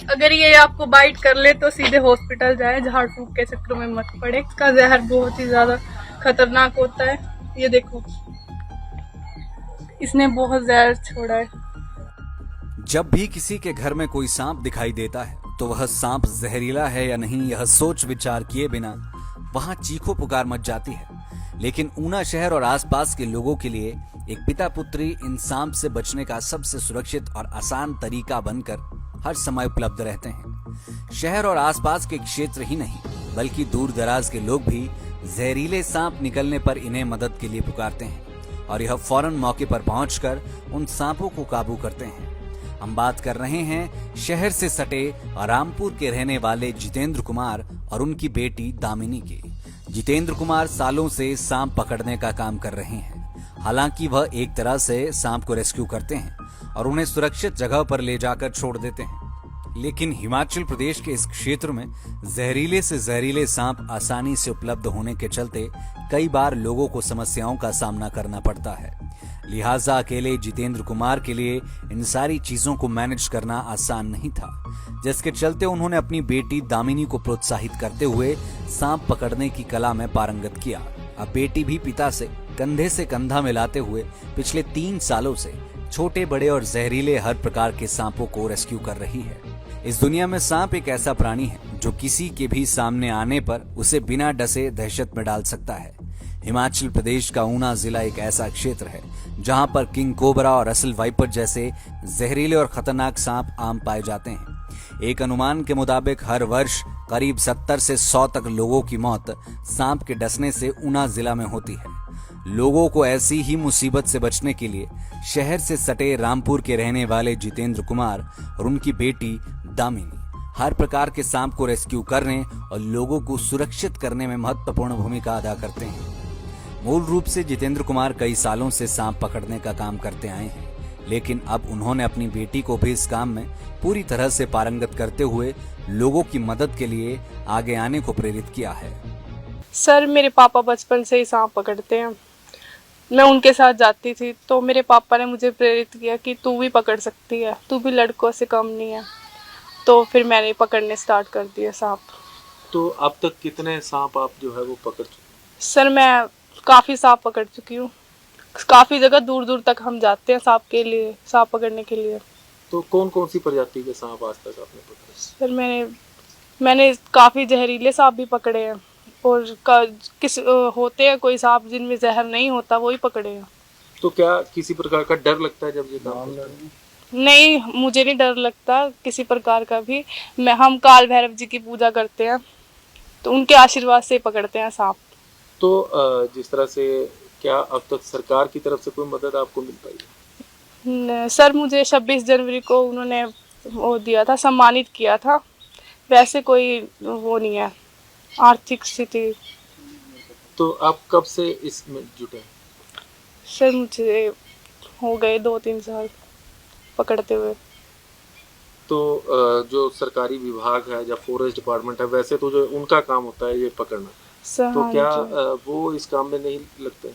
अगर ये आपको बाइट कर ले तो सीधे हॉस्पिटल जाए, झाड़ फूक के चक्कर में मत पड़े। इसका जहर बहुत ही ज्यादा खतरनाक होता है। ये देखो, इसने बहुत जहर छोड़ा है। जब भी किसी के घर में कोई सांप दिखाई देता है तो वह सांप जहरीला है या नहीं, यह सोच विचार किए बिना वहां चीखो पुकार मच जाती है। लेकिन ऊना शहर और आसपास के लोगों के लिए एक पिता पुत्री इन सांप से बचने का सबसे सुरक्षित और आसान तरीका बनकर हर समय उपलब्ध रहते हैं। शहर और आसपास के क्षेत्र ही नहीं बल्कि दूर दराज के लोग भी जहरीले सांप निकलने पर इन्हें मदद के लिए पुकारते हैं और यह फौरन मौके पर पहुंचकर उन सांपों को काबू करते हैं। हम बात कर रहे हैं शहर से सटे रामपुर के रहने वाले जितेंद्र कुमार और उनकी बेटी दामिनी की। जितेंद्र कुमार सालों से सांप पकड़ने का काम कर रहे हैं। हालांकि वह एक तरह से सांप को रेस्क्यू करते हैं और उन्हें सुरक्षित जगह पर ले जाकर छोड़ देते हैं। लेकिन हिमाचल प्रदेश के इस क्षेत्र में जहरीले से जहरीले सांप आसानी से उपलब्ध होने के चलते कई बार लोगों को समस्याओं का सामना करना पड़ता है। लिहाजा अकेले जितेंद्र कुमार के लिए इन सारी चीजों को मैनेज करना आसान नहीं था, जिसके चलते उन्होंने अपनी बेटी दामिनी को प्रोत्साहित करते हुए सांप पकड़ने की कला में पारंगत किया। अब बेटी भी पिता से कंधा मिलाते हुए पिछले 3 सालों से छोटे बड़े और जहरीले हर प्रकार के सांपों को रेस्क्यू कर रही है। इस दुनिया में सांप एक ऐसा प्राणी है जो किसी के भी सामने आने पर उसे बिना डसे दहशत में डाल सकता है। हिमाचल प्रदेश का ऊना जिला एक ऐसा क्षेत्र है जहां पर किंग कोबरा और असल वाइपर जैसे जहरीले और खतरनाक सांप आम पाए जाते हैं। एक अनुमान के मुताबिक हर वर्ष करीब 70 से 100 तक लोगों की मौत सांप के डसने से ऊना जिला में होती है। लोगों को ऐसी ही मुसीबत से बचने के लिए शहर से सटे रामपुर के रहने वाले जितेंद्र कुमार और उनकी बेटी दामिनी हर प्रकार के सांप को रेस्क्यू करने और लोगों को सुरक्षित करने में महत्वपूर्ण भूमिका अदा करते हैं। मूल रूप से जितेंद्र कुमार कई सालों से सांप पकड़ने का काम करते आए हैं, लेकिन अब उन्होंने अपनी बेटी को भी इस काम में पूरी तरह से पारंगत करते हुए लोगों की मदद के लिए आगे आने को प्रेरित किया है। सर, मेरे पापा बचपन से ही सांप पकड़ते हैं। मैं उनके साथ जाती थी तो मेरे पापा ने मुझे प्रेरित किया कि तू भी पकड़ सकती है, तू भी लड़कों से कम नहीं है। तो फिर मैंने पकड़ने स्टार्ट कर दिया सांप। तो अब तक कितने सांप आप जो है वो पकड़ चुके हैं? सर, मैं काफ़ी सांप पकड़ चुकी हूँ। काफ़ी जगह दूर दूर तक हम जाते हैं सांप पकड़ने के लिए। तो कौन कौन सी प्रजाति के सांप आज तक आपने पकड़े? सर, मैंने काफ़ी जहरीले सांप भी पकड़े हैं और होते हैं कोई सांप जिनमें जहर नहीं होता, वो ही पकड़े हैं। तो क्या किसी प्रकार का डर लगता है जब ये काम करते हैं? नहीं, मुझे नहीं डर लगता किसी प्रकार का भी। हम काल भैरव जी की पूजा करते हैं तो उनके आशीर्वाद से पकड़ते हैं सांप। तो जिस तरह से क्या अब तक सरकार की तरफ से कोई मदद आपको मिल पाई है? सर, मुझे 26 जनवरी को उन्होंने वो दिया था, सम्मानित किया था। वैसे कोई वो नहीं है आर्थिक स्थिति। तो आप कब से इसमें जुटे हैं? सर, मुझे हो गए 2-3 साल पकड़ते हुए। तो जो सरकारी विभाग है या फॉरेस्ट डिपार्टमेंट है, वैसे तो जो उनका काम होता है ये पकड़ना, तो हाँ, क्या वो इस काम में नहीं लगते?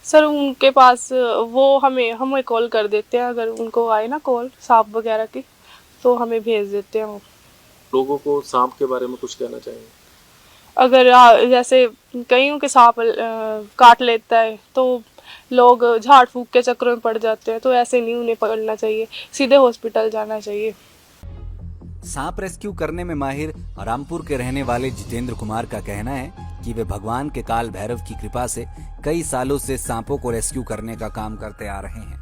सर, उनके पास वो हमें कॉल कर देते हैं। अगर उनको आए ना कॉल सांप वगैरह की तो हमें भेज देते हैं वो। लोगों को सांप के बारे में कुछ कहना चाहिए? अगर जैसे कईयों के सांप काट लेता है तो लोग झाड़ फूक के चक्करों में पड़ जाते हैं, तो ऐसे नहीं, उन्हें पकड़ना चाहिए, सीधे हॉस्पिटल जाना चाहिए। सांप रेस्क्यू करने में माहिर रामपुर के रहने वाले जितेंद्र कुमार का कहना है कि वे भगवान के काल भैरव की कृपा से कई सालों से सांपों को रेस्क्यू करने का काम करते आ रहे हैं।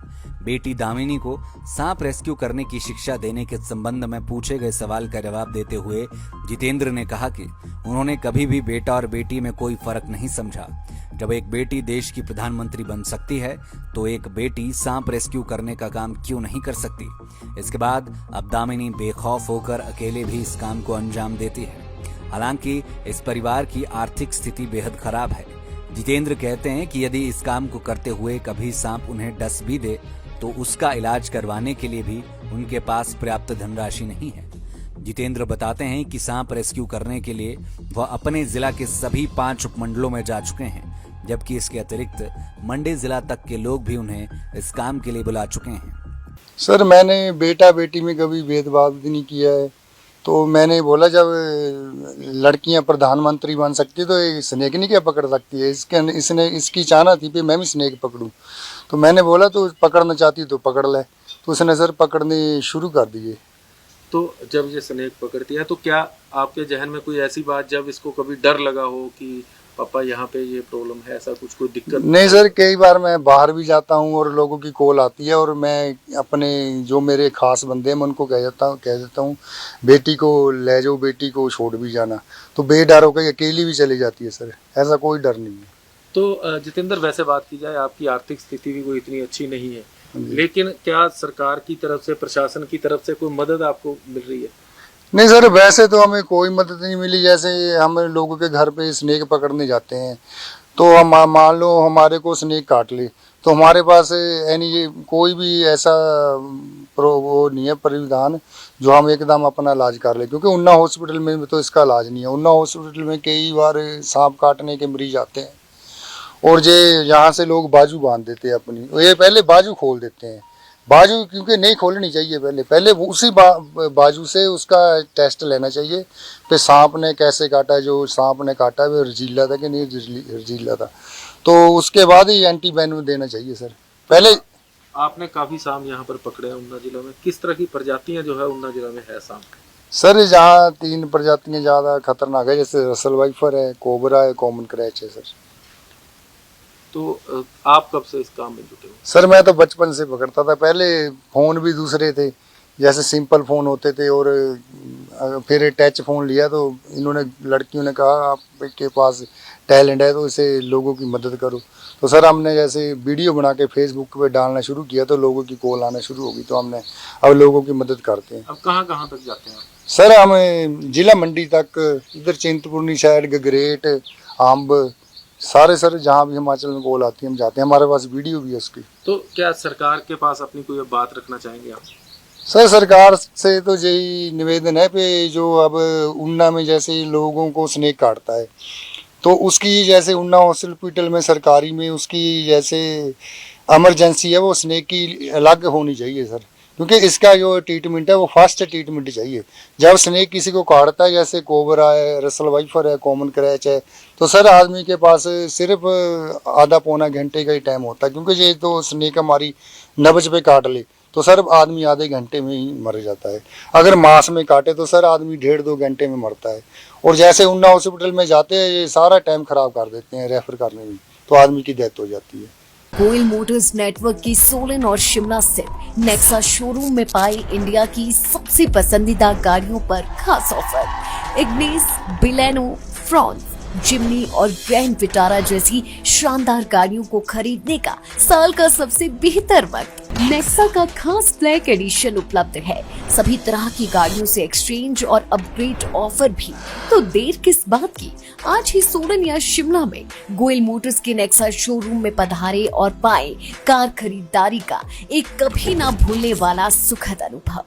बेटी दामिनी को सांप रेस्क्यू करने की शिक्षा देने के संबंध में पूछे गए सवाल का जवाब देते हुए जितेंद्र ने कहा कि उन्होंने कभी भी बेटा और बेटी में कोई फर्क नहीं समझा। जब एक बेटी देश की प्रधानमंत्री बन सकती है तो एक बेटी सांप रेस्क्यू करने का काम क्यों नहीं कर सकती। इसके बाद अब दामिनी बेखौफ होकर अकेले भी इस काम को अंजाम देती है। हालांकि इस परिवार की आर्थिक स्थिति बेहद खराब है। जितेंद्र कहते हैं कि यदि इस काम को करते हुए कभी सांप उन्हें डस भी दे तो उसका इलाज करवाने के लिए भी उनके पास पर्याप्त धनराशि नहीं है। जितेंद्र बताते हैं कि सांप रेस्क्यू करने के लिए वह अपने जिला के सभी 5 उपमंडलों में जा चुके हैं, जबकि इसके अतिरिक्त मंडी जिला तक के लोग भी उन्हें इस काम के लिए बुला चुके हैं। सर, मैंने बेटा बेटी में कभी भेदभाव नहीं किया है। तो मैंने बोला जब लड़कियां प्रधानमंत्री बन सकती है तो ये स्नेक नहीं क्या पकड़ सकती है, इसने इसकी चाहना थी कि मैं भी स्नेक पकड़ूं। तो मैंने बोला तो पकड़ना चाहती तो पकड़ ले, तो उसने सर पकड़ने शुरू कर दिए। तो जब ये स्नेक पकड़ती है तो क्या आपके जहन में कोई ऐसी बात जब इसको कभी डर लगा हो कि पापा यहाँ पे ये प्रॉब्लम है, ऐसा कुछ कोई दिक्कत? नहीं सर, कई बार मैं बाहर भी जाता हूँ और लोगों की कॉल आती है और मैं अपने जो मेरे खास बंदे हैं मैं उनको कह देता हूँ बेटी को ले जाओ, बेटी को छोड़ भी जाना, तो बेडर होकर अकेली भी चली जाती है सर, ऐसा कोई डर नहीं है। तो जितेंद्र, वैसे बात की जाए आपकी आर्थिक स्थिति भी कोई इतनी अच्छी नहीं है, लेकिन क्या सरकार की तरफ से, प्रशासन की तरफ से कोई मदद आपको मिल रही है? नहीं सर, वैसे तो हमें कोई मदद नहीं मिली। जैसे हम लोगों के घर पे स्नेक पकड़ने जाते हैं तो हम मान लो हमारे को स्नेक काट ले तो हमारे पास यानी ये कोई भी ऐसा वो नहीं है परिविधान जो हम एकदम अपना इलाज कर ले, क्योंकि उन्ना हॉस्पिटल में तो इसका इलाज नहीं है। उन्ना हॉस्पिटल में कई बार सांप काटने के मरीज आते हैं और जे यहाँ से लोग बाजू बांध देते हैं अपनी, ये पहले बाजू खोल देते हैं। बाजू क्योंकि नहीं खोलनी चाहिए, पहले उसी बाजू से उसका टेस्ट लेना चाहिए कि सांप ने कैसे काटा, जो सांप ने काटा वो रजीला था कि नहीं रजीला था, तो उसके बाद ही एंटीवेनम देना चाहिए सर। पहले आपने काफी सांप यहाँ पर पकड़े हैं ऊना जिला में, किस तरह की प्रजातियां जो है ऊना जिला में है सांप? सर जहाँ 3 प्रजातियां ज्यादा खतरनाक है, जैसे रसल वाइफर है, कोबरा है, कॉमन क्रैच है सर। तो आप कब से इस काम में जुटे हो? सर मैं तो बचपन से पकड़ता था। पहले फोन भी दूसरे थे, जैसे सिंपल फोन होते थे, और फिर टच फोन लिया तो इन्होंने लड़कियों ने कहा आपके पास टैलेंट है तो इसे लोगों की मदद करो। तो सर हमने जैसे वीडियो बना के फेसबुक पे डालना शुरू किया तो लोगों की कॉल आना शुरू हो गई, तो हमने अब लोगों की मदद करते हैं। अब कहाँ कहाँ तक जाते हैं? सर हम जिला मंडी तक, इधर चिंतपूर्णी साइड, गगरेट, आम्ब, सारे सर जहाँ भी हिमाचल में कॉल आती है हम जाते हैं, हमारे पास वीडियो भी है उसकी। तो क्या सरकार के पास अपनी कोई बात रखना चाहेंगे आप? सर सरकार से तो यही निवेदन है कि जो अब ऊना में जैसे लोगों को स्नेक काटता है तो उसकी जैसे ऊना हॉस्पिटल में सरकारी में उसकी जैसे इमरजेंसी है वो स्नेक की अलग होनी चाहिए सर, क्योंकि इसका जो ट्रीटमेंट है वो फास्ट ट्रीटमेंट चाहिए। जब स्नेक किसी को काटता है, जैसे कोबरा है, रसल वाइफर है, कॉमन क्रैच है, तो सर आदमी के पास सिर्फ आधा पौना घंटे का ही टाइम होता है, क्योंकि ये तो स्नेक हमारी नब्ज पे काट ले तो सर आदमी आधे घंटे में ही मर जाता है। अगर मांस में काटे तो सर आदमी 1.5-2 घंटे में मरता है। और जैसे ऊना हॉस्पिटल में जाते हैं ये सारा टाइम खराब कर देते हैं रेफर करने में, तो आदमी की डेथ हो जाती है। गोयल मोटर्स नेटवर्क की सोलन और शिमला स्थित नेक्सा शोरूम में पाई इंडिया की सबसे पसंदीदा गाड़ियों पर खास ऑफर। इग्निस, बिलेनो, फ्रॉन्स, जिमनी और ग्रैंड विटारा जैसी शानदार गाड़ियों को खरीदने का साल का सबसे बेहतर वक्त। नेक्सा का खास ब्लैक एडिशन उपलब्ध है। सभी तरह की गाड़ियों से एक्सचेंज और अपग्रेड ऑफर भी, तो देर किस बात की, आज ही सोलन या शिमला में गोयल मोटर्स के नेक्सा शोरूम में पधारे और पाए कार खरीदारी का एक कभी ना भूलने वाला सुखद अनुभव।